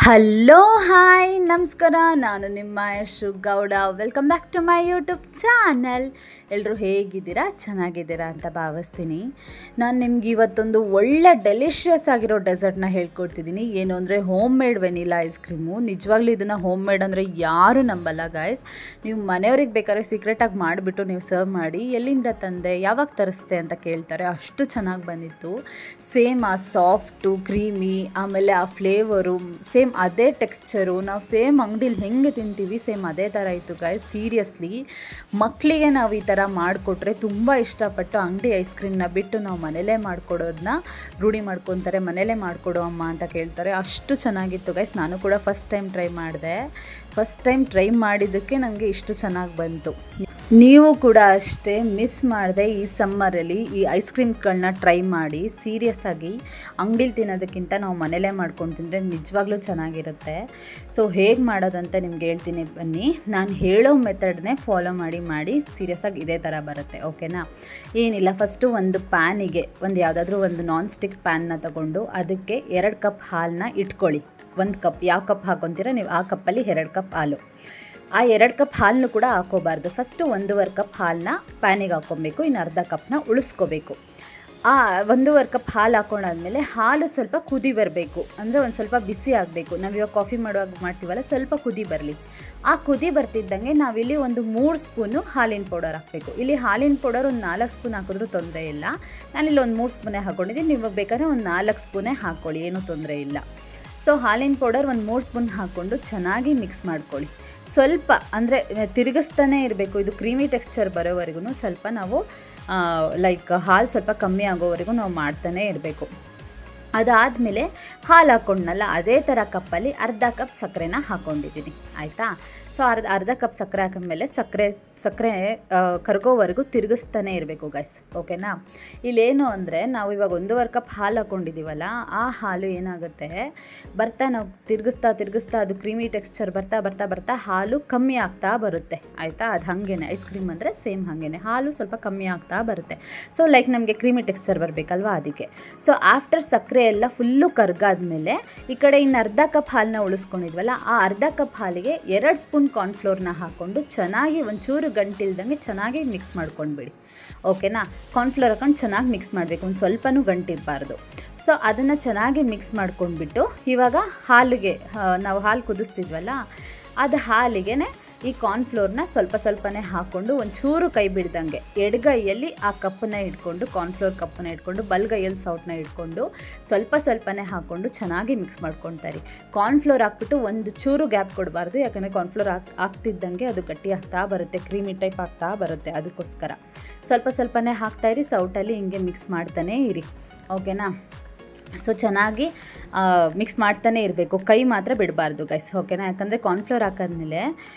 Hello hi ನಮಸ್ಕಾರ, ನಾನು ನಿಮ್ಮ Yashu Gowda. Welcome back to my YouTube channel. ಎಲ್ಲರೂ ಹೇಗಿದ್ದೀರಾ? ಚೆನ್ನಾಗಿದ್ದೀರಾ ಅಂತ ಭಾವಿಸ್ತೀನಿ. ನಾನು ನಿಮ್ಗೆ ಇವತ್ತೊಂದು ಒಳ್ಳೆ ಡೆಲಿಷಿಯಸ್ ಆಗಿರೋ ಡೆಸರ್ಟ್ನ ಹೇಳ್ಕೊಡ್ತಿದ್ದೀನಿ. ಏನು ಅಂದರೆ home made vanilla ice cream. ನಿಜವಾಗ್ಲೂ ಇದನ್ನು ಹೋಮ್ ಮೇಡ್ ಅಂದರೆ ಯಾರೂ ನಂಬಲ್ಲ ಗಾಯ್ಸ್. ನೀವು ಮನೆಯವ್ರಿಗೆ ಬೇಕಾದ್ರೆ ಸೀಕ್ರೆಟಾಗಿ ಮಾಡಿಬಿಟ್ಟು ನೀವು ಸರ್ವ್ ಮಾಡಿ, ಎಲ್ಲಿಂದ ತಂದೆ, ಯಾವಾಗ ತರಿಸ್ತೆ ಅಂತ ಕೇಳ್ತಾರೆ. ಅಷ್ಟು ಚೆನ್ನಾಗಿ ಬಂದಿತ್ತು. ಸೇಮ್ ಆ ಸಾಫ್ಟು ಕ್ರೀಮಿ, ಆಮೇಲೆ ಆ ಫ್ಲೇವರು ಸೇಮ್ ಅದೇ ಟೆಕ್ಸ್ಚರು, ನಾವು ಸೇಮ್ ಅಂಗಡಿಲಿ ಹೆಂಗೆ ತಿಂತೀವಿ ಸೇಮ್ ಅದೇ ಥರ ಇತ್ತು ಗಾಯ್ಸ್. ಸೀರಿಯಸ್ಲಿ ಮಕ್ಕಳಿಗೆ ನಾವು ಈ ಥರ ಮಾಡಿಕೊಟ್ರೆ ತುಂಬ ಇಷ್ಟಪಟ್ಟು ಅಂಗಡಿ ಐಸ್ ಕ್ರೀಮ್ನ ಬಿಟ್ಟು ನಾವು ಮನೇಲೇ ಮಾಡಿಕೊಡೋದನ್ನ ರೂಢಿ ಮಾಡ್ಕೊತಾರೆ. ಮನೇಲೇ ಮಾಡಿಕೊಡು ಅಮ್ಮ ಅಂತ ಕೇಳ್ತಾರೆ. ಅಷ್ಟು ಚೆನ್ನಾಗಿತ್ತು ಗೈಸ್. ನಾನು ಕೂಡ ಫಸ್ಟ್ ಟೈಮ್ ಟ್ರೈ ಮಾಡಿದೆ. ಫಸ್ಟ್ ಟೈಮ್ ಟ್ರೈ ಮಾಡಿದ್ದಕ್ಕೆ ನನಗೆ ಇಷ್ಟು ಚೆನ್ನಾಗಿ ಬಂತು. ನೀವು ಕೂಡ ಅಷ್ಟೇ ಮಿಸ್ ಮಾಡದೆ ಈ ಸಮ್ಮರಲ್ಲಿ ಈ ಐಸ್ ಕ್ರೀಮ್ಸ್ಗಳನ್ನ ಟ್ರೈ ಮಾಡಿ. ಸೀರಿಯಸ್ ಆಗಿ ಅಂಗಡಿಲಿ ತಿನ್ನೋದಕ್ಕಿಂತ ನಾವು ಮನೇಲೇ ಮಾಡ್ಕೊಂಡು ತಿಂದರೆ ನಿಜವಾಗ್ಲೂ ಚೆನ್ನಾಗಿರುತ್ತೆ. ಸೊ ಹೇಗೆ ಮಾಡೋದಂತ ನಿಮ್ಗೆ ಹೇಳ್ತೀನಿ ಬನ್ನಿ. ನಾನು ಹೇಳೋ ಮೆಥಡ್ನೇ ಫಾಲೋ ಮಾಡಿ ಸೀರಿಯಸ್ ಆಗಿ ಇದೇ ಥರ ಬರುತ್ತೆ. ಓಕೆನಾ? ಏನಿಲ್ಲ, ಫಸ್ಟು ಒಂದು ಪ್ಯಾನಿಗೆ ಯಾವುದಾದ್ರೂ ಒಂದು ನಾನ್ ಸ್ಟಿಕ್ ಪ್ಯಾನ್ನ ತಗೊಂಡು ಅದಕ್ಕೆ 2 ಕಪ್ ಹಾಲನ್ನ ಇಟ್ಕೊಳ್ಳಿ. 1 ಕಪ್, ಯಾವ ಕಪ್ ಹಾಕೊತೀರಾ ನೀವು ಆ ಕಪ್ಪಲ್ಲಿ 2 ಕಪ್ ಹಾಲು. ಆ 2 ಕಪ್ ಹಾಲನ್ನು ಕೂಡ ಹಾಕೋಬಾರ್ದು. ಫಸ್ಟು 1.5 ಕಪ್ ಹಾಲನ್ನ ಪ್ಯಾನಿಗೆ ಹಾಕ್ಕೊಬೇಕು, ಇನ್ನು ಅರ್ಧ ಕಪ್ನ ಉಳಿಸ್ಕೋಬೇಕು. ಆ 1.5 ಕಪ್ ಹಾಲು ಹಾಕೊಂಡಾದ್ಮೇಲೆ ಹಾಲು ಸ್ವಲ್ಪ ಕುದಿ ಬರಬೇಕು, ಅಂದರೆ ಒಂದು ಸ್ವಲ್ಪ ಬಿಸಿ ಆಗಬೇಕು. ನಾವಿವಾಗ ಕಾಫಿ ಮಾಡುವಾಗ ಮಾಡ್ತೀವಲ್ಲ, ಸ್ವಲ್ಪ ಕುದಿ ಬರಲಿ. ಆ ಕುದಿ ಬರ್ತಿದ್ದಂಗೆ ನಾವಿಲ್ಲಿ ಒಂದು 3 ಸ್ಪೂನು ಹಾಲಿನ ಪೌಡರ್ ಹಾಕಬೇಕು. ಇಲ್ಲಿ ಹಾಲಿನ ಪೌಡರ್ ಒಂದು 4 ಸ್ಪೂನ್ ಹಾಕಿದ್ರೂ ತೊಂದರೆ ಇಲ್ಲ. ನಾನಿಲ್ಲಿ ಒಂದು 3 ಸ್ಪೂನೇ ಹಾಕ್ಕೊಂಡಿದ್ದೀನಿ. ನೀವು ಬೇಕಾದ್ರೆ ಒಂದು 4 ಸ್ಪೂನೇ ಹಾಕ್ಕೊಳ್ಳಿ, ಏನೂ ತೊಂದರೆ ಇಲ್ಲ. ಸೊ ಹಾಲಿನ ಪೌಡರ್ ಒಂದು 3 ಸ್ಪೂನ್ ಹಾಕ್ಕೊಂಡು ಚೆನ್ನಾಗಿ ಮಿಕ್ಸ್ ಮಾಡ್ಕೊಳ್ಳಿ. ಸ್ವಲ್ಪ ಅಂದರೆ ತಿರುಗಿಸ್ತಾನೆ ಇರಬೇಕು. ಇದು ಕ್ರೀಮಿ ಟೆಕ್ಸ್ಚರ್ ಬರೋವರೆಗೂ ಸ್ವಲ್ಪ ನಾವು ಲೈಕ್ ಹಾಲು ಸ್ವಲ್ಪ ಕಮ್ಮಿ ಆಗೋವರೆಗೂ ನಾವು ಮಾಡ್ತಾನೆ ಇರಬೇಕು. ಅದಾದಮೇಲೆ ಹಾಲು ಹಾಕ್ಕೊಂಡ್ನಲ್ಲ, ಅದೇ ಥರ ಕಪ್ಪಲ್ಲಿ ಅರ್ಧ ಕಪ್ ಸಕ್ಕರೆನ ಹಾಕ್ಕೊಂಡಿದ್ದೀನಿ. ಆಯಿತಾ? ಸೊ ಅರ್ಧ ಕಪ್ ಸಕ್ಕರೆ ಹಾಕಿದ್ಮೇಲೆ ಸಕ್ಕರೆ ಕರಗೋವರೆಗೂ ತಿರುಗಿಸ್ತಾನೆ ಇರಬೇಕು ಗೈಸ್. ಓಕೆನಾ? ಇಲ್ಲೇನು ಅಂದರೆ ನಾವು ಇವಾಗ 1.5 ಕಪ್ ಹಾಲು ಹಾಕ್ಕೊಂಡಿದ್ದೀವಲ್ಲ, ಆ ಹಾಲು ಏನಾಗುತ್ತೆ ನಾವು ತಿರುಗಿಸ್ತಾ ಅದು ಕ್ರೀಮಿ ಟೆಕ್ಸ್ಚರ್ ಬರ್ತಾ ಹಾಲು ಕಮ್ಮಿ ಆಗ್ತಾ ಬರುತ್ತೆ. ಆಯಿತಾ? ಅದು ಹಾಗೇನೆ ಐಸ್ ಕ್ರೀಮ್ ಅಂದರೆ ಸೇಮ್ ಹಾಗೇನೆ ಹಾಲು ಸ್ವಲ್ಪ ಕಮ್ಮಿ ಆಗ್ತಾ ಬರುತ್ತೆ. ಸೊ ಲೈಕ್ ನಮಗೆ ಕ್ರೀಮಿ ಟೆಕ್ಸ್ಚರ್ ಬರಬೇಕಲ್ವಾ, ಅದಕ್ಕೆ. ಸೊ ಆಫ್ಟರ್ ಸಕ್ಕರೆ ಎಲ್ಲ ಫುಲ್ಲು ಕರ್ಗಾದ್ಮೇಲೆ ಈ ಕಡೆ ಇನ್ನು ಅರ್ಧ ಕಪ್ ಹಾಲನ್ನ ಉಳಿಸ್ಕೊಂಡಿದ್ವಲ್ಲ, ಆ ಅರ್ಧ ಕಪ್ ಹಾಲಿಗೆ 2 ಸ್ಪೂನ್ ಕಾರ್ನ್ಫ್ಲೋರ್ನ ಹಾಕ್ಕೊಂಡು ಚೆನ್ನಾಗಿ ಒಂಚೂರು ಗಂಟಿಲ್ದಂಗೆ ಚೆನ್ನಾಗಿ ಮಿಕ್ಸ್ ಮಾಡ್ಕೊಂಡ್ಬಿಡಿ. ಓಕೆನಾ? ಕಾರ್ನ್ಫ್ಲೋರ್ ಹಾಕೊಂಡು ಚೆನ್ನಾಗಿ ಮಿಕ್ಸ್ ಮಾಡಬೇಕು, ಒಂದು ಸ್ವಲ್ಪನೂ ಗಂಟಿರಬಾರ್ದು. ಸೊ ಅದನ್ನು ಚೆನ್ನಾಗಿ ಮಿಕ್ಸ್ ಮಾಡ್ಕೊಂಡ್ಬಿಟ್ಟು ಇವಾಗ ಹಾಲಿಗೆ ನಾವು ಹಾಲು ಕುದಿಸ್ತಿದ್ವಲ್ಲ, ಅದು ಹಾಲಿಗೆ ಈ ಕಾರ್ನ್ಫ್ಲೋರ್ನ ಸ್ವಲ್ಪನೇ ಹಾಕ್ಕೊಂಡು ಒಂಚೂರು ಕೈ ಬಿಡ್ದಂಗೆ ಎಡಗೈಯಲ್ಲಿ ಆ ಕಪ್ಪನ್ನ ಇಟ್ಕೊಂಡು, ಕಾರ್ನ್ಫ್ಲೋರ್ ಕಪ್ಪನ್ನ ಇಟ್ಕೊಂಡು, ಬಲ್ಗೈಯಲ್ಲಿ ಸೌಟನ್ನ ಇಟ್ಕೊಂಡು ಸ್ವಲ್ಪನೇ ಹಾಕ್ಕೊಂಡು ಚೆನ್ನಾಗಿ ಮಿಕ್ಸ್ ಮಾಡ್ಕೊಳ್ತಾರೆ. ಕಾರ್ನ್ಫ್ಲೋರ್ ಹಾಕ್ಬಿಟ್ಟು ಒಂದು ಚೂರು ಗ್ಯಾಪ್ ಕೊಡಬಾರ್ದು, ಯಾಕಂದರೆ ಕಾರ್ನ್ಫ್ಲೋರ್ ಹಾಕ್ತಿದ್ದಂಗೆ ಅದು ಗಟ್ಟಿ ಆಗ್ತಾ ಬರುತ್ತೆ, ಕ್ರೀಮಿ ಟೈಪ್ ಆಗ್ತಾ ಬರುತ್ತೆ. ಅದಕ್ಕೋಸ್ಕರ ಸ್ವಲ್ಪನೇ ಹಾಕ್ತಾಯಿರಿ, ಸೌಟಲ್ಲಿ ಹಿಂಗೆ ಮಿಕ್ಸ್ ಮಾಡ್ತಾನೇ ಇರಿ. ಓಕೆನಾ? ಸೊ ಚೆನ್ನಾಗಿ ಮಿಕ್ಸ್ ಮಾಡ್ತಾನೆ ಇರಬೇಕು, ಕೈ ಮಾತ್ರ ಬಿಡಬಾರ್ದು ಗೈಸ್. ಓಕೆನಾ? ಯಾಕಂದರೆ ಕಾರ್ನ್ಫ್ಲೋರ್ ಹಾಕಿದ್ಮೇಲೆ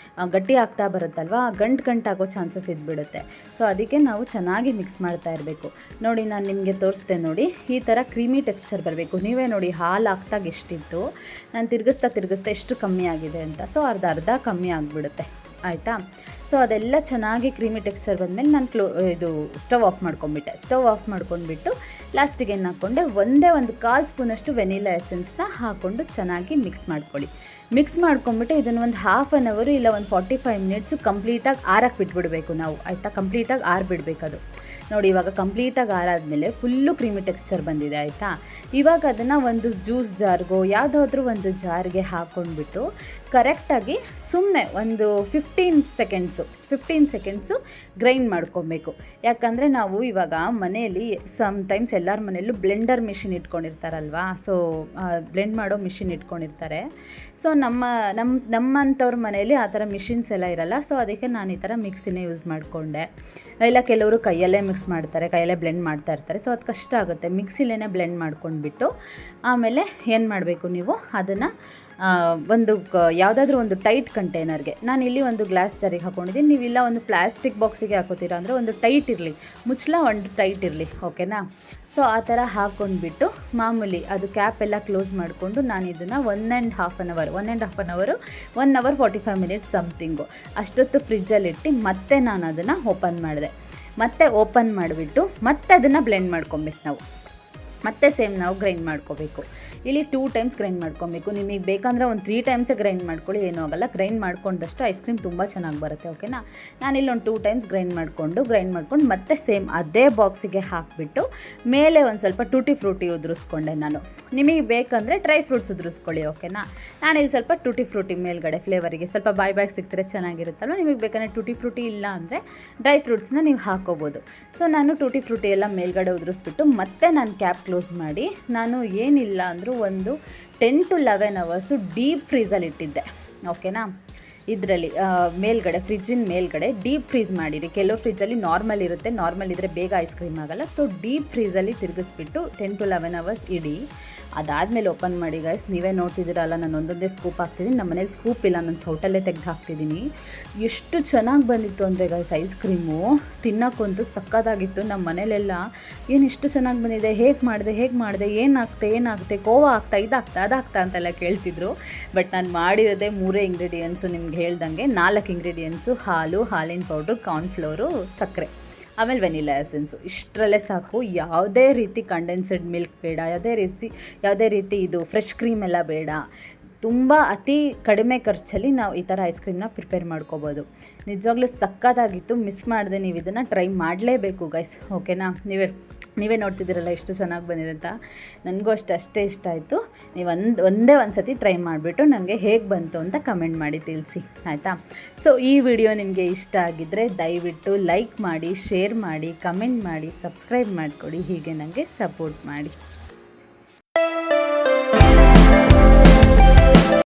ಗಟ್ಟಿ ಆಗ್ತಾ ಬರುತ್ತಲ್ವ, ಗಂಟಾಗೋ ಚಾನ್ಸಸ್ ಇದ್ಬಿಡುತ್ತೆ. ಸೊ ಅದಕ್ಕೆ ನಾವು ಚೆನ್ನಾಗಿ ಮಿಕ್ಸ್ ಮಾಡ್ತಾ ಇರಬೇಕು. ನೋಡಿ, ನಾನು ನಿಮಗೆ ತೋರಿಸ್ದೆ ನೋಡಿ, ಈ ಥರ ಕ್ರೀಮಿ ಟೆಕ್ಸ್ಚರ್ ಬರಬೇಕು. ನೀವೇ ನೋಡಿ ಹಾಲು ಹಾಕ್ದಾಗ ಎಷ್ಟಿತ್ತು, ನಾನು ತಿರುಗಿಸ್ತಾ ಎಷ್ಟು ಕಮ್ಮಿ ಆಗಿದೆ ಅಂತ. ಸೊ ಅರ್ಧ ಕಮ್ಮಿ ಆಗಿಬಿಡುತ್ತೆ. ಆಯಿತಾ? ಸೊ ಅದೆಲ್ಲ ಚೆನ್ನಾಗಿ ಕ್ರೀಮಿ ಟೆಕ್ಸ್ಚರ್ ಬಂದಮೇಲೆ ನಾನು ಇದು ಸ್ಟವ್ ಆಫ್ ಮಾಡ್ಕೊಂಡ್ಬಿಟ್ಟೆ. ಸ್ಟವ್ ಆಫ್ ಮಾಡ್ಕೊಂಡ್ಬಿಟ್ಟು ಲಾಸ್ಟಿಗೆ ಏನು ಹಾಕ್ಕೊಂಡೆ, ಒಂದೇ 1/4 ಸ್ಪೂನಷ್ಟು ವೆನಿಲಾ ಎಸೆನ್ಸ್ನ ಹಾಕ್ಕೊಂಡು ಚೆನ್ನಾಗಿ ಮಿಕ್ಸ್ ಮಾಡ್ಕೊಳ್ಳಿ. ಮಿಕ್ಸ್ ಮಾಡ್ಕೊಂಡ್ಬಿಟ್ಟು ಇದನ್ನು ಒಂದು 1/2 ಅವರ್ ಇಲ್ಲ ಒಂದು 45 ಮಿನಿಟ್ಸು ಕಂಪ್ಲೀಟಾಗಿ ಆರಕ್ಕೆ ಬಿಟ್ಬಿಡಬೇಕು ನಾವು. ಆಯಿತಾ? ಕಂಪ್ಲೀಟಾಗಿ ಆರಿಬಿಡ್ಬೇಕು ಅದು. ನೋಡಿ, ಇವಾಗ ಕಂಪ್ಲೀಟಾಗಿ ಆರಾದಮೇಲೆ ಫುಲ್ಲು ಕ್ರೀಮಿ ಟೆಕ್ಸ್ಚರ್ ಬಂದಿದೆ. ಆಯಿತಾ? ಇವಾಗ ಅದನ್ನು ಒಂದು ಜ್ಯೂಸ್ ಜಾರ್ಗೋ ಯಾವುದಾದ್ರೂ ಒಂದು ಜಾರ್ಗೆ ಹಾಕ್ಕೊಂಡ್ಬಿಟ್ಟು ಕರೆಕ್ಟಾಗಿ ಸುಮ್ಮನೆ ಒಂದು 15 ಸೆಕೆಂಡ್ಸು ಗ್ರೈಂಡ್ ಮಾಡ್ಕೊಬೇಕು. ಯಾಕಂದರೆ ನಾವು ಇವಾಗ ಮನೆಯಲ್ಲಿ ಸಮ್ಟೈಮ್ಸ್ ಎಲ್ಲರ ಮನೆಯಲ್ಲೂ ಬ್ಲೆಂಡರ್ ಮಿಷಿನ್ ಇಟ್ಕೊಂಡಿರ್ತಾರಲ್ವಾ. ಸೊ ಬ್ಲೆಂಡ್ ಮಾಡೋ ಮಿಷಿನ್ ಇಟ್ಕೊಂಡಿರ್ತಾರೆ. ಸೊ ನಮ್ಮಂಥವ್ರ ಮನೆಯಲ್ಲಿ ಆ ಥರ ಮಿಷಿನ್ಸ್ ಎಲ್ಲ ಇರಲ್ಲ. ಸೊ ಅದಕ್ಕೆ ನಾನು ಈ ಥರ ಮಿಕ್ಸಿನೇ ಯೂಸ್ ಮಾಡಿಕೊಂಡೆ. ಇಲ್ಲ ಕೆಲವರು ಕೈಯಲ್ಲೇ ಮಿಕ್ಸ್ ಮಾಡ್ತಾರೆ, ಕೈಯಲ್ಲೇ ಬ್ಲೆಂಡ್ ಮಾಡ್ತಾ ಇರ್ತಾರೆ. ಸೊ ಅದು ಕಷ್ಟ ಆಗುತ್ತೆ. ಮಿಕ್ಸಿಲೇ ಬ್ಲೆಂಡ್ ಮಾಡ್ಕೊಂಡ್ಬಿಟ್ಟು ಆಮೇಲೆ ಏನು ಮಾಡಬೇಕು, ನೀವು ಅದನ್ನು ಯಾವುದಾದ್ರೂ ಒಂದು ಟೈಟ್ ಕಂಟೈನರ್ಗೆ, ನಾನಿಲ್ಲಿ ಒಂದು ಗ್ಲಾಸ್ ಜಾರಿಗೆ ಹಾಕ್ಕೊಂಡಿದ್ದೀನಿ. ನೀವಿಲ್ಲ ಒಂದು ಪ್ಲಾಸ್ಟಿಕ್ ಬಾಕ್ಸಿಗೆ ಹಾಕೋತೀರಾ ಅಂದರೆ ಒಂದು ಟೈಟ್ ಇರಲಿ, ಮುಚ್ಚಳ ಒಂದು ಟೈಟ್ ಇರಲಿ. ಓಕೆನಾ? ಸೊ ಆ ಥರ ಹಾಕ್ಕೊಂಡ್ಬಿಟ್ಟು ಮಾಮೂಲಿ ಅದು ಕ್ಯಾಪ್ ಎಲ್ಲ ಕ್ಲೋಸ್ ಮಾಡಿಕೊಂಡು ನಾನು ಇದನ್ನು 1.5 ಅವರ್ 1 ಅವರ್ 45 ಮಿನಿಟ್ಸ್ ಸಮಥಿಂಗು ಅಷ್ಟೊತ್ತು ಫ್ರಿಜ್ಜಲ್ಲಿಟ್ಟು ಮತ್ತೆ ನಾನು ಅದನ್ನು ಓಪನ್ ಮಾಡಿದೆ. ಮತ್ತೆ ಓಪನ್ ಮಾಡಿಬಿಟ್ಟು ಮತ್ತೆ ಅದನ್ನು ಬ್ಲೆಂಡ್ ಮಾಡ್ಕೊಬೇಕು ನಾವು. ಮತ್ತೆ ಸೇಮ್ ನಾವು ಗ್ರೈಂಡ್ ಮಾಡ್ಕೋಬೇಕು. ಇಲ್ಲಿ 2 ಟೈಮ್ಸ್ ಗ್ರೈಂಡ್ ಮಾಡ್ಕೊಬೇಕು. ನಿಮಗೆ ಬೇಕಂದರೆ ಒಂದು 3 ಟೈಮ್ಸೇ ಗ್ರೈಂಡ್ ಮಾಡ್ಕೊಳ್ಳಿ, ಏನೂ ಆಗೋಲ್ಲ. ಗ್ರೈಂಡ್ ಮಾಡ್ಕೊಂಡಷ್ಟು ಐಸ್ ಕ್ರೀಮ್ ತುಂಬ ಚೆನ್ನಾಗಿ ಬರುತ್ತೆ. ಓಕೆನಾ, ನಾನಿಲ್ಲಿ ಒಂದು 2 ಟೈಮ್ಸ್ ಗ್ರೈಂಡ್ ಮಾಡ್ಕೊಂಡು ಮತ್ತೆ ಸೇಮ್ ಅದೇ ಬಾಕ್ಸಿಗೆ ಹಾಕಿಬಿಟ್ಟು ಮೇಲೆ ಒಂದು ಸ್ವಲ್ಪ ಟೂಟಿ ಫ್ರೂಟಿ ಉದುರಿಸ್ಕೊಂಡೆ ನಾನು. ನಿಮಗೆ ಬೇಕಂದರೆ ಡ್ರೈ ಫ್ರೂಟ್ಸ್ ಉದುರಿಸ್ಕೊಳ್ಳಿ. ಓಕೆನಾ, ನಾನಿಲ್ಲಿ ಸ್ವಲ್ಪ ಟೂಟಿ ಫ್ರೂಟಿ ಮೇಲ್ಗಡೆ ಫ್ಲೇವರಿಗೆ ಸ್ವಲ್ಪ ಬಾಯ್ ಸಿಗ್ತಾರೆ, ಚೆನ್ನಾಗಿರುತ್ತಲ್ವ. ನಿಮಗೆ ಬೇಕಂದರೆ ಟೂಟಿ ಫ್ರೂಟಿ ಇಲ್ಲ ಅಂದರೆ ಡ್ರೈ ಫ್ರೂಟ್ಸ್ನ ನೀವು ಹಾಕ್ಕೋಬೋದು. ಸೊ ನಾನು ಟೂಟಿ ಫ್ರೂಟಿ ಎಲ್ಲ ಮೇಲ್ಗಡೆ ಉದುರಿಸ್ಬಿಟ್ಟು ಮತ್ತೆ ನಾನು ಕ್ಯಾಪ್ ಕ್ಲೋಸ್ ಮಾಡಿ ನಾನು ಏನಿಲ್ಲ ಅಂದರೂ ಒಂದು 10 to 11 ಅವರ್ಸು ಡೀಪ್ ಫ್ರೀಸಲ್ಲಿ ಇಟ್ಟಿದ್ದೆ. ಓಕೆನಾ, ಇದರಲ್ಲಿ ಮೇಲ್ಗಡೆ ಫ್ರಿಜ್ಜಿನ ಮೇಲ್ಗಡೆ ಡೀಪ್ ಫ್ರೀಸ್ ಮಾಡಿರಿ. ಕೆಲವು ಫ್ರಿಜ್ಜಲ್ಲಿ ನಾರ್ಮಲ್ ಇರುತ್ತೆ, ನಾರ್ಮಲ್ ಇದ್ದರೆ ಬೇಗ ಐಸ್ ಕ್ರೀಮ್ ಆಗೋಲ್ಲ. ಸೊ ಡೀಪ್ ಫ್ರೀಸಲ್ಲಿ ತಿರುಗಿಸ್ಬಿಟ್ಟು 10 to 11 ಅವರ್ಸ್ ಇಡಿ. ಅದಾದಮೇಲೆ ಓಪನ್ ಮಾಡಿ ಗೈಸ್, ನೀವೇ ನೋಡ್ತಿದ್ದೀರಲ್ಲ, ನಾನು ಒಂದೊಂದೇ ಸ್ಕೂಪ್ ಹಾಕ್ತಿದ್ದೀನಿ. ನಮ್ಮ ಮನೇಲಿ ಸ್ಕೂಪ್ ಇಲ್ಲ, ನಾನು ಸೌಟಲ್ಲೇ ತೆಗೆದು ಹಾಕ್ತಿದ್ದೀನಿ. ಎಷ್ಟು ಚೆನ್ನಾಗಿ ಬಂದಿತ್ತು ಅಂದರೆ ಗೈಸ್ ಐಸ್ ಕ್ರೀಮು, ತಿನ್ನೋಕ್ಕಂತೂ ಸಕ್ಕತ್ತಾಗಿತ್ತು. ನಮ್ಮ ಮನೇಲೆಲ್ಲ ಏನು ಇಷ್ಟು ಚೆನ್ನಾಗಿ ಬಂದಿದೆ, ಹೇಗೆ ಮಾಡಿದೆ, ಏನಾಗುತ್ತೆ, ಕೋವಾ ಆಗ್ತಾ ಅದಾಗ್ತಾ ಅಂತೆಲ್ಲ ಕೇಳ್ತಿದ್ರು. ಬಟ್ ನಾನು ಮಾಡಿರೋದೇ 3 ಇಂಗ್ರೀಡಿಯೆಂಟ್ಸು. ನಿಮ್ಗೆ ಹೇಳ್ದಂಗೆ 4 ಇಂಗ್ರೀಡಿಯೆಂಟ್ಸು: ಹಾಲು, ಹಾಲಿನ ಪೌಡ್ರು, ಕಾರ್ನ್ಫ್ಲೋರು, ಸಕ್ಕರೆ, ಆಮೇಲೆ ವೆನಿಲಾ ಎಸೆನ್ಸು. ಇಷ್ಟರಲ್ಲೇ ಸಾಕು. ಯಾವುದೇ ರೀತಿ ಕಂಡೆನ್ಸೆಡ್ ಮಿಲ್ಕ್ ಬೇಡ, ಯಾವುದೇ ರೀತಿ ಇದು ಫ್ರೆಶ್ ಕ್ರೀಮ್ ಎಲ್ಲ ಬೇಡ. ತುಂಬ ಅತಿ ಕಡಿಮೆ ಖರ್ಚಲ್ಲಿ ನಾವು ಈ ಥರ ಐಸ್ ಕ್ರೀಮ್ನ ಪ್ರಿಪೇರ್ ಮಾಡ್ಕೋಬೋದು. ನಿಜವಾಗ್ಲೂ ಸಕ್ಕತ್ತಾಗಿತ್ತು. ಮಿಸ್ ಮಾಡಿದೆ, ನೀವು ಇದನ್ನು ಟ್ರೈ ಮಾಡಲೇಬೇಕು ಗೈಸ್. ಓಕೆನಾ, ನೀವೇ ನೋಡ್ತಿದ್ದೀರಲ್ಲ ಎಷ್ಟು ಚೆನ್ನಾಗಿ ಬಂದಿದೆ ಅಂತ. ನನಗೂ ಅಷ್ಟೇ ಇಷ್ಟ ಆಯಿತು. ನೀವು ಒಂದೇ ಒಂದು ಸತಿ ಟ್ರೈ ಮಾಡಿಬಿಟ್ಟು ನನಗೆ ಹೇಗೆ ಬಂತು ಅಂತ ಕಮೆಂಟ್ ಮಾಡಿ ತಿಳಿಸಿ, ಆಯಿತಾ. ಸೊ ಈ ವಿಡಿಯೋ ನಿಮಗೆ ಇಷ್ಟ ಆಗಿದ್ದರೆ ದಯವಿಟ್ಟು ಲೈಕ್ ಮಾಡಿ, ಶೇರ್ ಮಾಡಿ, ಕಮೆಂಟ್ ಮಾಡಿ, ಸಬ್ಸ್ಕ್ರೈಬ್ ಮಾಡಿಕೊಡಿ. ಹೀಗೆ ನನಗೆ ಸಪೋರ್ಟ್ ಮಾಡಿ.